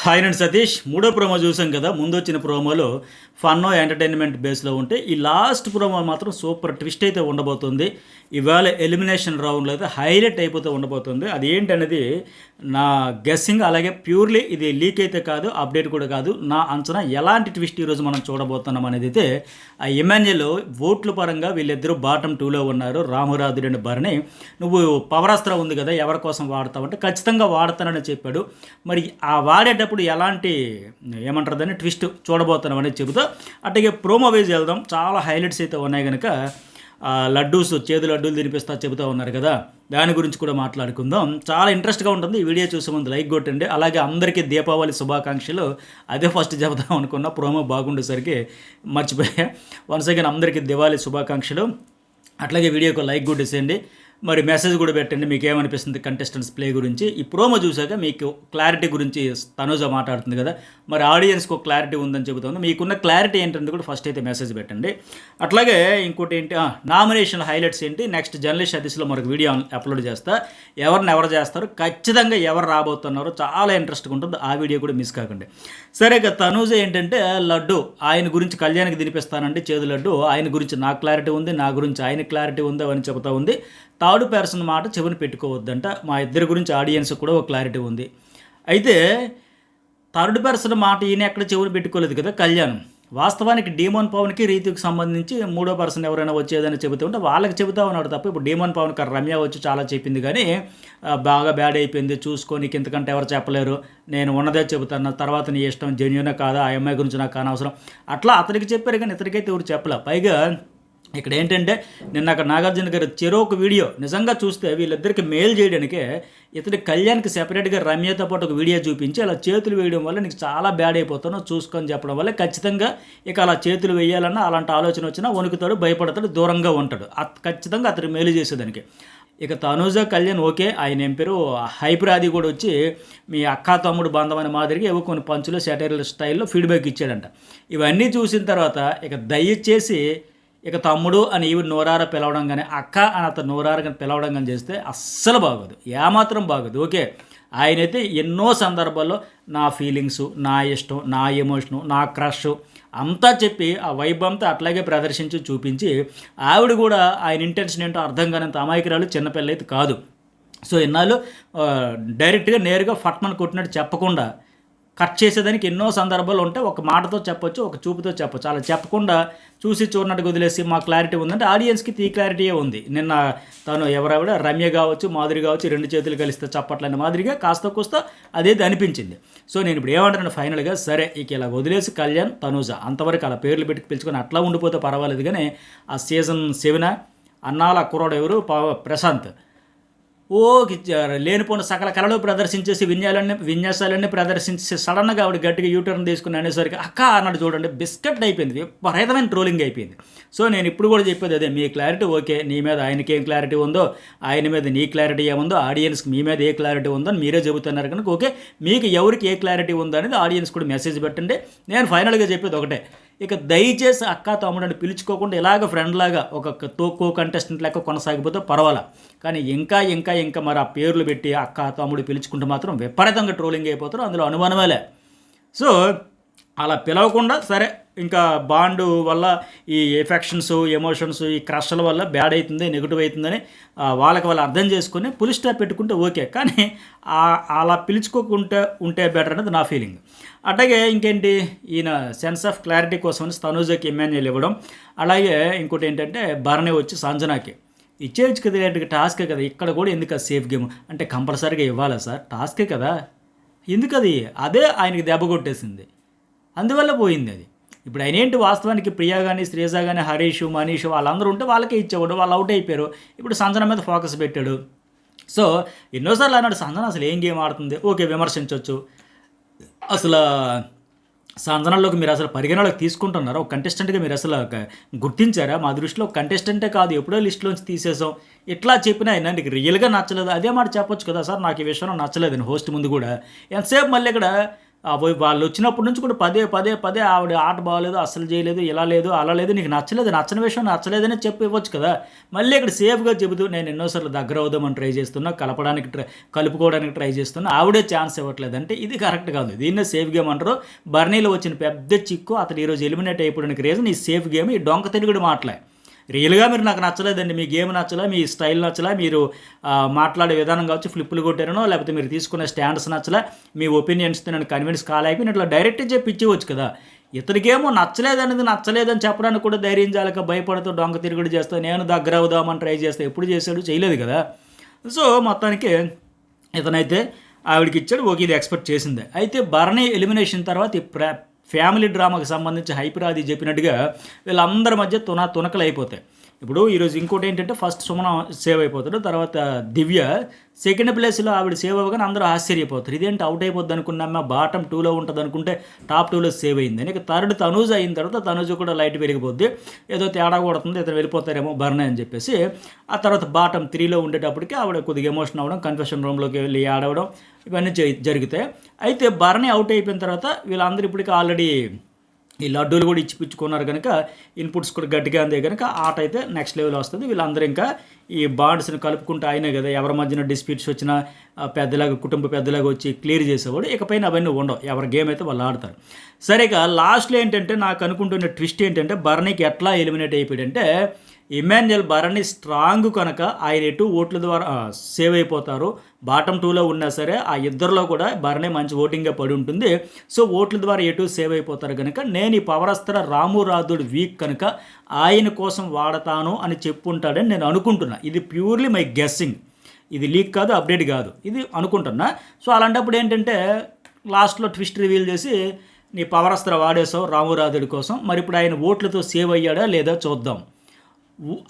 Hi అండి సతీష్. మూడో promo చూసాం కదా. ముందొచ్చిన ప్రోమోలో ఫన్నో ఎంటర్టైన్మెంట్ బేస్లో ఉంటే, ఈ లాస్ట్ ప్రోమో మాత్రం సూపర్ ట్విస్ట్ అయితే ఉండబోతుంది. ఇవాళ ఎలిమినేషన్ రౌండ్లో అయితే హైలైట్ అయిపోతూ ఉండబోతుంది. అది ఏంటనేది నా గెస్సింగ్. అలాగే ప్యూర్లీ ఇది లీక్ అయితే కాదు, అప్డేట్ కూడా కాదు. నా అంచనా ఎలాంటి ట్విస్ట్ ఈరోజు మనం చూడబోతున్నాం అనేది అయితే, ఆ ఎమ్మెన్యేలో ఓట్ల పరంగా వీళ్ళిద్దరూ బాటమ్ 2లో ఉన్నారు. రామరాజు అండ్ భరణి. నువ్వు పవరాస్త్రం ఉంది కదా, ఎవరి కోసం వాడతావంటే ఖచ్చితంగా వాడతానని చెప్పాడు. మరి ఆ వాడేటప్పుడు ఎలాంటి ఏమంటారు దాన్ని ట్విస్ట్ చూడబోతున్నాం అనేది చెబుతా. అట్లాగే ప్రోమో వేజ్ వెళ్దాం. చాలా హైలైట్స్ అయితే ఉన్నాయి కనుక లడ్డూస్, చేదు లడ్డూలు తినిపిస్తా చెబుతూ ఉన్నారు కదా, దాని గురించి కూడా మాట్లాడుకుందాం. చాలా ఇంట్రెస్ట్గా ఉంటుంది. ఈ వీడియో చూసే ముందు లైక్ కొట్టండి. అలాగే అందరికీ దీపావళి శుభాకాంక్షలు. అదే ఫస్ట్ చెబుదాం అనుకున్న, ప్రోమో బాగుండేసరికి మర్చిపోయా. వన్స్ అగైన్ అందరికీ దివాళీ శుభాకాంక్షలు. అట్లాగే వీడియోకి లైక్ కొట్టేసేయండి. మరి మెసేజ్ కూడా పెట్టండి, మీకు ఏమనిపిస్తుంది కంటెస్టెంట్స్ ప్లే గురించి. ఈ ప్రోమో చూసాక మీకు క్లారిటీ గురించి తనుజ మాట్లాడుతుంది కదా, మరి ఆడియన్స్కి ఒక క్లారిటీ ఉందని చెబుతుంది. మీకున్న క్లారిటీ ఏంటంటే కూడా ఫస్ట్ అయితే మెసేజ్ పెట్టండి. అట్లాగే ఇంకోటి ఏంటి, నామినేషన్ హైలైట్స్ ఏంటి, నెక్స్ట్ జర్నలిస్ట్ సర్వీస్లో మరొక వీడియో అప్లోడ్ చేస్తా. ఎవరు చేస్తారు, ఖచ్చితంగా ఎవరు రాబోతున్నారో చాలా ఇంట్రెస్ట్గా ఉంటుంది. ఆ వీడియో కూడా మిస్ కాకండి. సరే, ఇక తనుజ ఏంటంటే లడ్డు ఆయన గురించి కళ్యాణ్కి తినిపిస్తానండి చేదు లడ్డు. ఆయన గురించి నాకు క్లారిటీ ఉంది, నా గురించి ఆయన క్లారిటీ ఉంది అని చెబుతా ఉంది. థర్డ్ పర్సన్ మాట చెవిని పెట్టుకోవద్దంట. మా ఇద్దరి గురించి ఆడియన్స్ కూడా ఒక క్లారిటీ ఉంది. అయితే థర్డ్ పర్సన్ మాట ఈయన ఎక్కడ చెవిని పెట్టుకోలేదు కదా కళ్యాణ్. వాస్తవానికి డీమోన్ పవన్కి రీతికి సంబంధించి మూడో పర్సన్ ఎవరైనా వచ్చేదని చెబుతూ ఉంటే వాళ్ళకి చెబుతా ఉన్నాడు తప్ప, ఇప్పుడు డీమోన్ పవన్కి రమ్య వచ్చి చాలా చెప్పింది కానీ బాగా బ్యాడ్ అయిపోయింది, చూసుకొని ఇంతకంటే ఎవరు చెప్పలేరు, నేను ఉన్నదే చెబుతాను, తర్వాత నీ ఇష్టం, జెన్యునా కాదా, ఆ అమ్మాయి గురించి నాకు అనవసరం, అట్లా అతనికి చెప్పారు కానీ ఇతనికైతే ఎవరు చెప్పలే. పైగా ఇక్కడ ఏంటంటే నిన్న అక్కడ నాగార్జున గారు చెరోక వీడియో నిజంగా చూస్తే వీళ్ళిద్దరికి మెయిల్ చేయడానికే ఇతడి కళ్యాణ్కి సెపరేట్గా రమ్యతో పాటు ఒక వీడియో చూపించి అలా చేతులు వేయడం వల్ల నీకు చాలా బ్యాడ్ అయిపోతాను చూసుకొని చెప్పడం వల్ల ఖచ్చితంగా ఇక అలా చేతులు వేయాలన్నా అలాంటి ఆలోచన వచ్చినా వణుకుతాడు, భయపడతాడు, దూరంగా ఉంటాడు. ఖచ్చితంగా అతను మేలు చేసేదానికి. ఇక తనూజ కళ్యాణ్ ఓకే, ఆయన ఏం పేరు హైప్రాది కూడా వచ్చి మీ అక్కా తమ్ముడు బంధం అనే మాదిరిగా ఏవో కొన్ని పంచులు సెటైరల్ స్టైల్లో ఫీడ్బ్యాక్ ఇచ్చాడంట. ఇవన్నీ చూసిన తర్వాత ఇక దయచేసి ఇక తమ్ముడు అని ఈవిడ నోరార పిలవడం కానీ, అక్క అని అతను నోరార కానీ పిలవడం కానీ చేస్తే అస్సలు బాగోదు, ఏమాత్రం బాగోదు. ఓకే, ఆయనైతే ఎన్నో సందర్భాల్లో నా ఫీలింగ్స్, నా ఇష్టం, నా ఎమోషను, నా క్రష్ అంతా చెప్పి ఆ వైబ్ అంతా అట్లాగే ప్రదర్శించి చూపించి, ఆవిడ కూడా ఆయన ఇంటెన్షన్ ఏంటో అర్థం కానంత అమాయకురాలు, చిన్నపిల్ల అయితే కాదు. సో ఇన్నాళ్ళు డైరెక్ట్గా నేరుగా ఫట్మన్ కొట్టినట్టు చెప్పకుండా కట్ చేసేదానికి ఎన్నో సందర్భాలు ఉంటాయి. ఒక మాటతో చెప్పొచ్చు, ఒక చూపుతో చెప్పొచ్చు. అలా చెప్పకుండా చూసి చూడనట్టుగా వదిలేసి మా క్లారిటీ ఉందంటే ఆడియన్స్కి ఈ క్లారిటీయే ఉంది. నిన్న తను ఎవరావిడ రమ్య కావచ్చు, మాధురి కావచ్చు, రెండు చేతులు కలిస్తే చప్పట్లనే మాదిరిగా కాస్త కూస్త అదేది అనిపించింది. సో నేను ఇప్పుడు ఏమంటాను ఫైనల్గా, సరే ఇక ఇలా వదిలేసి కళ్యాణ్, తనూజ అంతవరకు అలా పేర్లు పెట్టి పిలుచుకొని అట్లా ఉండిపోతే పర్వాలేదు. కానీ ఆ సీజన్ 7 అన్నాల కుర్రాడు ఎవరు, ప్రశాంత్, ఓ లేనిపోయిన సకల కళలు ప్రదర్శించేసి విన్యాసాలన్నీ ప్రదర్శించి సడన్గా ఆవిడ గట్టిగా యూటర్న్ తీసుకుని అనేసరికి అక్క అన్నాడు చూడండి, బిస్కెట్ అయిపోయింది, విపరీతమైన ట్రోలింగ్ అయిపోయింది. సో నేను ఇప్పుడు కూడా చెప్పేది అదే, మీ క్లారిటీ ఓకే, నీ మీద ఆయనకి ఏం క్లారిటీ ఉందో, ఆయన మీద నీ క్లారిటీ ఏముందో, ఆడియన్స్కి మీ మీద ఏ క్లారిటీ ఉందో అని మీరే చెబుతున్నారు కనుక ఓకే, మీకు ఎవరికి ఏ క్లారిటీ ఉందో అనేది ఆడియన్స్ కూడా మెసేజ్ పెట్టండి. నేను ఫైనల్గా చెప్పేది ఒకటే, ఇక దయచేసి అక్క తమ్ముడు అని పిలుచుకోకుండా ఇలాగ ఫ్రెండ్ లాగా ఒక కో కంటెస్టెంట్ లెక్క కొనసాగిపోతే పర్వాలా. కానీ ఇంకా మరి ఆ పేర్లు పెట్టి అక్క తమ్ముడు పిలుచుకుంటే మాత్రం విపరీతంగా ట్రోలింగ్ అయిపోతారు, అందులో అనుమానమేలే. సో అలా పిలవకుండా సరే, ఇంకా బాండ్ వల్ల ఈ ఎఫెక్షన్స్, ఎమోషన్స్, ఈ క్రష్ల వల్ల బ్యాడ్ అవుతుంది, నెగిటివ్ అవుతుందని వాళ్ళకి వాళ్ళు అర్థం చేసుకుని పులి స్టాప్ పెట్టుకుంటే ఓకే. కానీ అలా పిలుచుకోకుంటే ఉంటే బెటర్ అనేది నా ఫీలింగ్. అట్లాగే ఇంకేంటి, ఈయన సెన్స్ ఆఫ్ క్లారిటీ కోసం తనూజకి ఎమ్మెన్యేలు ఇవ్వడం. అలాగే ఇంకోటి ఏంటంటే భరణి వచ్చి సంజనాకి ఇచ్చేయచ్చు కదా, ఇలాంటి టాస్కే కదా, ఇక్కడ కూడా ఎందుకు సేఫ్ గేమ్ అంటే కంపల్సరీగా ఇవ్వాలా సార్, టాస్కే కదా, ఎందుకు అది అదే ఆయనకి దెబ్బ కొట్టేసింది, అందువల్ల పోయింది అది. ఇప్పుడు ఆయన ఏంటి వాస్తవానికి ప్రియా కానీ, శ్రీజ కానీ, హరీష్, మనీష్ వాళ్ళందరూ ఉంటే వాళ్ళకే ఇచ్చేవాడు, వాళ్ళు అవుట్ అయిపోయారు. ఇప్పుడు సంజన మీద ఫోకస్ పెట్టాడు. సో ఎన్నోసార్లు అన్నాడు సంజన అసలు ఏం గేమ్ ఆడుతుంది, ఓకే విమర్శించవచ్చు. అసలు సంజనలోకి మీరు అసలు పరిగణలోకి తీసుకుంటున్నారా, ఒక కంటెస్టెంట్గా మీరు అసలు గుర్తించారా, మా దృష్టిలో ఒక కంటెస్టెంటే కాదు, ఎప్పుడో లిస్టులోంచి తీసేసాం, ఇట్లా చెప్పినా అయినా నీకు రియల్గా నచ్చలేదు అదే మాట చెప్పొచ్చు కదా సార్, నాకు ఈ విషయంలో నచ్చలేదని హోస్ట్ ముందు కూడా. ఎంతసేపు మళ్ళీ ఇక్కడ వాళ్ళు వచ్చినప్పటి నుంచి కూడా పదే పదే పదే ఆవిడ ఆట బాగలేదు, అస్సలు చేయలేదు, ఇలా లేదు, అలా లేదు, నీకు నచ్చలేదు, నచ్చని విషయం నచ్చలేదని చెప్పి ఇవ్వచ్చు కదా. మళ్ళీ ఇక్కడ సేఫ్గా చెబుతూ నేను ఎన్నోసార్లు దగ్గర అవుదామని ట్రై చేస్తున్నా, కలుపుకోవడానికి ట్రై చేస్తున్నా, ఆవిడే ఛాన్స్ ఇవ్వట్లేదు అంటే ఇది కరెక్ట్ కాదు. దీన్నే సేఫ్ గేమ్ అంటారు. బర్నీలో వచ్చిన పెద్ద చిక్కు అతను ఈరోజు ఎలిమినేట్ అయిపోవడానికి రీజన్ ఈ సేఫ్ గేమ్, ఈ డొంక తిరుగుడు మాటలే. రియల్గా మీరు నాకు నచ్చలేదండి, మీ గేమ్ నచ్చలే, మీ స్టైల్ నచ్చలే, మీరు మాట్లాడే విధానం కావచ్చు, ఫ్లిప్పులు కొట్టారనో లేకపోతే మీరు తీసుకునే స్టాండ్స్ నచ్చలే, మీ ఒపీనియన్స్తో నేను కన్విన్స్ కాలేకపోయిన ఇట్లా డైరెక్ట్గా చెప్పి ఇచ్చేవచ్చు కదా. ఇతనికేమో నచ్చలేదని చెప్పడానికి కూడా ధైర్యం చాలక భయపడుతూ డొంక తిరుగుడు చేస్తా, నేను దగ్గర అవుదామని ట్రై చేస్తే ఎప్పుడు చేశాడు, చేయలేదు కదా. సో మొత్తానికి ఇతనైతే ఆవిడకి ఇచ్చాడు, ఓకే ఇది ఎక్స్పెక్ట్ చేసిందే. అయితే భరణి ఎలిమినేషన్ తర్వాత ఈ ఫ్యామిలీ డ్రామాకి సంబంధించి హైపరాది చెప్పినట్టుగా వీళ్ళందరి మధ్య తునకలు అయిపోతాయి. ఇప్పుడు ఈరోజు ఇంకోటి ఏంటంటే ఫస్ట్ సుమన సేవ్ అయిపోతాడు, తర్వాత దివ్య సెకండ్ ప్లేస్లో ఆవిడ సేవ్ అవ్వగానే అందరూ ఆశ్చర్యపోతారు, ఇదేంటి అవుట్ అయిపోద్ది అనుకున్నామా, బాటమ్ 2లో ఉంటుంది అనుకుంటే టాప్ 2లో సేవ్ అయింది అని. ఇక థర్డ్ తనూజ్ అయిన తర్వాత తనూజ్ కూడా లైట్ పెరిగిపోద్ది, ఏదో తేడా కొడుతుంది, ఇతను వెళ్ళిపోతారేమో భరణి అని చెప్పేసి. ఆ తర్వాత బాటమ్ 3లో ఉండేటప్పటికి ఆవిడ కొద్దిగా ఎమోషన్ అవ్వడం, కన్ఫెషన్ రూమ్లోకి వెళ్ళి ఆడవడం ఇవన్నీ జరుగుతాయి. అయితే భరణి అవుట్ అయిపోయిన తర్వాత వీళ్ళందరూ ఇప్పటికీ ఆల్రెడీ ఈ లడ్డూలు కూడా ఇచ్చిపుచ్చుకున్నారు కనుక, ఇన్పుట్స్ కూడా గట్టిగా అందే కనుక ఆట అయితే నెక్స్ట్ లెవెల్ వస్తుంది. వీళ్ళందరూ ఇంకా ఈ బాండ్స్ని కలుపుకుంటూ అయినా కదా, ఎవరి మధ్యన డిస్ప్యూట్స్ వచ్చినా కుటుంబ పెద్దలాగా వచ్చి క్లియర్ చేసేవాడు. ఇకపైన అవన్నీ ఉండవు, ఎవరి గేమ్ అయితే వాళ్ళు ఆడతారు. సరే ఇక లాస్ట్లో ఏంటంటే నాకు అనుకుంటున్న ట్విస్ట్ ఏంటంటే భరణికి ఎట్లా ఎలిమినేట్ అయిపోయాడంటే, ఇమాన్యుయల్ భరణి స్ట్రాంగ్ కనుక ఆయన ఎటు ఓట్ల ద్వారా సేవ్ అయిపోతారు. బాటమ్ 2లో ఉన్నా సరే ఆ ఇద్దరిలో కూడా భరణి మంచి ఓటింగ్గా పడి ఉంటుంది. సో ఓట్ల ద్వారా ఎటు సేవ్ అయిపోతారు కనుక నేను ఈ పవరస్త్ర రామురాధుడు వీక్ కనుక ఆయన కోసం వాడతాను అని చెప్పుంటాడని నేను అనుకుంటున్నా. ఇది ప్యూర్లీ మై గెస్సింగ్, ఇది లీక్ కాదు, అప్డేట్ కాదు, ఇది అనుకుంటున్నా. సో అలాంటప్పుడు ఏంటంటే లాస్ట్లో ట్విస్ట్ రివీల్ చేసి నీ పవరస్త్ర వాడేసావు రామురాధుడి కోసం, మరి ఇప్పుడు ఆయన ఓట్లతో సేవ్ అయ్యాడా లేదా చూద్దాం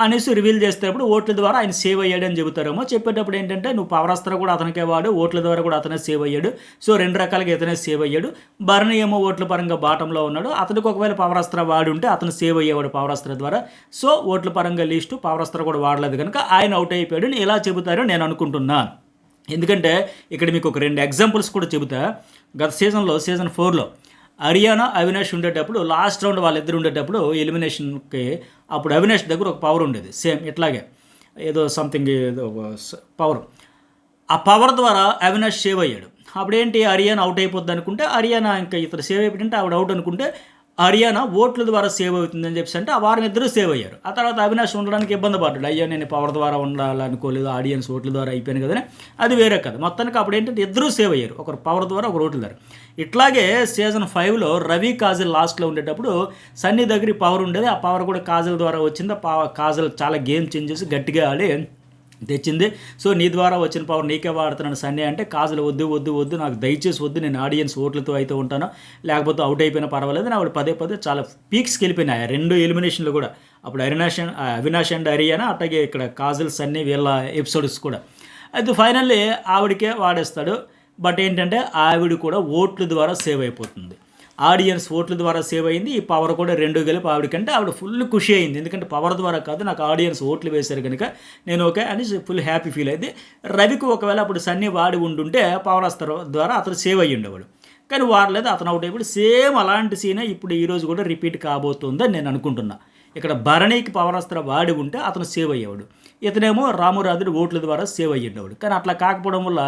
అనేసి రివీల్ చేసేటప్పుడు ఓట్ల ద్వారా ఆయన సేవ్ అయ్యాడని చెబుతారేమో. చెప్పేటప్పుడు ఏంటంటే నువ్వు పవరస్త్ర కూడా అతనికే వాడు, ఓట్ల ద్వారా కూడా అతనే సేవ్ అయ్యాడు, సో రెండు రకాలుగా ఇతనే సేవ్ అయ్యాడు. భరణి ఏమో ఓట్ల పరంగా బాటంలో ఉన్నాడు, అతనికి ఒకవేళ పవరస్త్ర వాడి ఉంటే అతను సేవ్ అయ్యేవాడు పవరస్త్ర ద్వారా. సో ఓట్ల పరంగా లిస్టు పవరస్త్ర కూడా వాడలేదు కనుక ఆయన అవుట్ అయిపోయాడు ఇలా చెబుతారో నేను అనుకుంటున్నా. ఎందుకంటే ఇక్కడ మీకు ఒక 2 ఎగ్జాంపుల్స్ కూడా చెబుతా. గత సీజన్ 4లో హరియానా అవినాష్ ఉండేటప్పుడు లాస్ట్ రౌండ్ వాళ్ళిద్దరు ఉండేటప్పుడు ఎలిమినేషన్కి అప్పుడు అవినాష్ దగ్గర ఒక పవర్ ఉండేది, సేమ్ ఇట్లాగే ఏదో సంథింగ్ ఏదో పవర్. ఆ పవర్ ద్వారా అవినాష్ సేవ్ అయ్యాడు. అప్పుడేంటి హరియానా అవుట్ అయిపోద్ది అనుకుంటే హరియానా ఇంకా ఇతను సేవ్ అయిపోయింటే ఆవిడ అవుట్ అనుకుంటే హరియానా ఓట్ల ద్వారా సేవ్ అవుతుందని చెప్పేసి అంటే ఆ వారం ఇద్దరు సేవ్ అయ్యారు. ఆ తర్వాత అవినాష్ ఉండడానికి ఇబ్బంది పడ్డాడు, అయ్యా నేను పవర్ ద్వారా ఉండాలనుకోలేదు, ఆడియన్స్ ఓట్ల ద్వారా అయిపోయాను కదా, అది వేరే కదా. మొత్తానికి అప్పుడు ఏంటంటే ఇద్దరు సేవ్ అయ్యారు, ఒకరు పవర్ ద్వారా ఒకరు ఓట్ల ద్వారా. ఇట్లాగే సీజన్ 5లో రవి కాజల్ లాస్ట్లో ఉండేటప్పుడు సన్నీ దగ్గర పవర్ ఉండేది, ఆ పవర్ కూడా కాజల్ ద్వారా వచ్చింది. కాజల్ చాలా గేమ్ చేంజ్ చేసి గట్టిగా ఆడి తెచ్చింది. సో నీ ద్వారా వచ్చిన పవర్ నీకే వాడుతున్నాను సన్నీ అంటే కాజల్ వద్దు నాకు దయచేసి వద్దు, నేను ఆడియన్స్ ఓట్లతో అయితే ఉంటాను, లేకపోతే అవుట్ అయిపోయినా పర్వాలేదు. ఆవిడ పదే చాలా పీక్స్కి వెళ్ళిపోయినాయి 2 ఎలిమినేషన్లు కూడా. అప్పుడు అవినాష్ అండ్ హరియానా, అట్లాగే ఇక్కడ కాజల్ సన్నీ వీళ్ళ ఎపిసోడ్స్ కూడా. అయితే ఫైనల్లీ ఆవిడకే వాడేస్తాడు. బట్ ఏంటంటే ఆవిడ కూడా ఓట్ల ద్వారా సేవ్ అయిపోతుంది, ఆడియన్స్ ఓట్ల ద్వారా సేవ్ అయింది. ఈ పవర్ కూడా 2 కలిపి ఆవిడకంటే ఆవిడ ఫుల్ ఖుషి అయింది, ఎందుకంటే పవర్ ద్వారా కాదు నాకు ఆడియన్స్ ఓట్లు వేశారు కనుక నేను ఓకే అని ఫుల్ హ్యాపీ ఫీల్ అయింది. రవికి ఒకవేళ అప్పుడు సన్నీ వాడి ఉండుంటే పవర్ అస్త్ర ద్వారా అతను సేవ్ అయ్యి ఉండేవాడు, కానీ వాడలేదు, అతను అవుట్ అయిపోయి. సేమ్ అలాంటి సీనే ఇప్పుడు ఈరోజు కూడా రిపీట్ కాబోతుందని నేను అనుకుంటున్నా. ఇక్కడ భరణికి పవరస్త్ర వాడి ఉంటే అతను సేవ్ అయ్యేవాడు, ఇతనేమో రామురాధుడు ఓట్ల ద్వారా సేవ్ అయ్యేవాడు. కానీ అట్లా కాకపోవడం వల్ల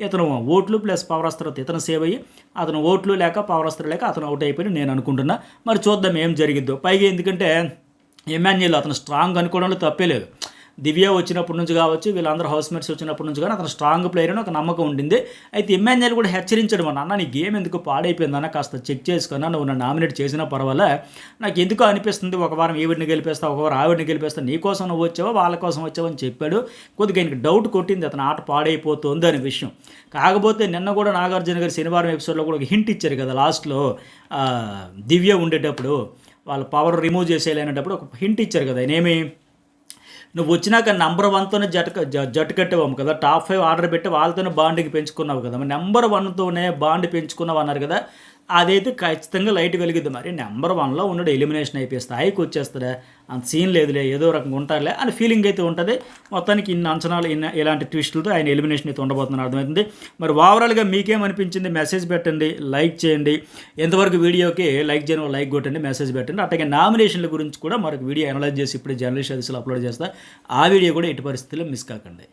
ఇతను ఓట్లు ప్లస్ పవరస్త్రతో ఇతను సేవ్ అయ్యి అతను ఓట్లు లేక పవరస్త్ర లేక అతను అవుట్ అయిపోయి నేను అనుకుంటున్నా. మరి చూద్దాం ఏం జరిగిద్దో. పైగా ఎందుకంటే ఇమాన్యుయల్ అతను స్ట్రాంగ్ అనుకోవడంలో తప్పే లేదు. దివ్య వచ్చినప్పటి నుంచి కావచ్చు, వీళ్ళందరూ హౌస్మేట్స్ వచ్చినప్పటి నుంచి కానీ అతను స్ట్రాంగ్ ప్లేయర్ అని ఒక నమ్మకం ఉండింది. అయితే ఇమాన్యుయల్ కూడా హెచ్చరించాడు, అన్న నీ గేమ్ ఎందుకు పాడైపోయిందన్న, కాస్త చెక్ చేసుకున్నా, నువ్వు నన్ను నామినేట్ చేసినా పర్వాలే, నాకు ఎందుకో అనిపిస్తుంది ఒక వారం ఈవిడిని గెలిపేస్తావు, ఒక వారం ఆవిడిని గెలిపేస్తావు, నీ కోసం నువ్వు వచ్చావా వాళ్ళ కోసం వచ్చావా అని చెప్పాడు. కొద్దిగా ఆయనకి డౌట్ కొట్టింది అతను ఆట పాడైపోతుంది అనే విషయం. కాకపోతే నిన్న కూడా నాగార్జున గారు శనివారం ఎపిసోడ్లో కూడా ఒక హింట్ ఇచ్చారు కదా, లాస్ట్లో దివ్య ఉండేటప్పుడు వాళ్ళ పవర్ రిమూవ్ చేసేయాలనేటప్పుడు ఒక హింట్ ఇచ్చారు కదా, నేనేమి నువ్వు వచ్చినాక నెంబర్ 1తోనే జట్టు కట్టేవాము కదా, టాప్ 5 ఆర్డర్ పెట్టి వాళ్ళతోనే బాండ్కి పెంచుకున్నావు కదా, నెంబర్ 1తోనే బాండ్ పెంచుకున్నావు అన్నారు కదా. అదైతే ఖచ్చితంగా లైట్ వెలిగిద్ది. మరి నెంబర్ 1లో ఉన్నాడు, ఎలిమినేషన్ అయిపోయి స్థాయికి వచ్చేస్తాడా, అంత సీన్ లేదులే, ఏదో రకంగా ఉంటారులే అని ఫీలింగ్ అయితే ఉంటుంది. మొత్తానికి ఇన్ని అంచనాలు, ఇలాంటి ట్విస్టులతో ఆయన ఎలిమినేషన్ అయితే ఉండబోతుందని అర్థమవుతుంది. మరి ఓవరాల్గా మీకేమనిపించింది మెసేజ్ పెట్టండి, లైక్ చేయండి. ఎంతవరకు వీడియోకి లైక్ చేయడం లైక్ కొట్టండి, మెసేజ్ పెట్టండి. అట్లాగే నామినేషన్ల గురించి కూడా మరొక వీడియో అనలైజ్ చేసి ఇప్పుడే జర్నలిస్ట్ సర్వీస్లో అప్లోడ్ చేస్తా. ఆ వీడియో కూడా ఎట్టి పరిస్థితుల్లో మిస్ కాకండి.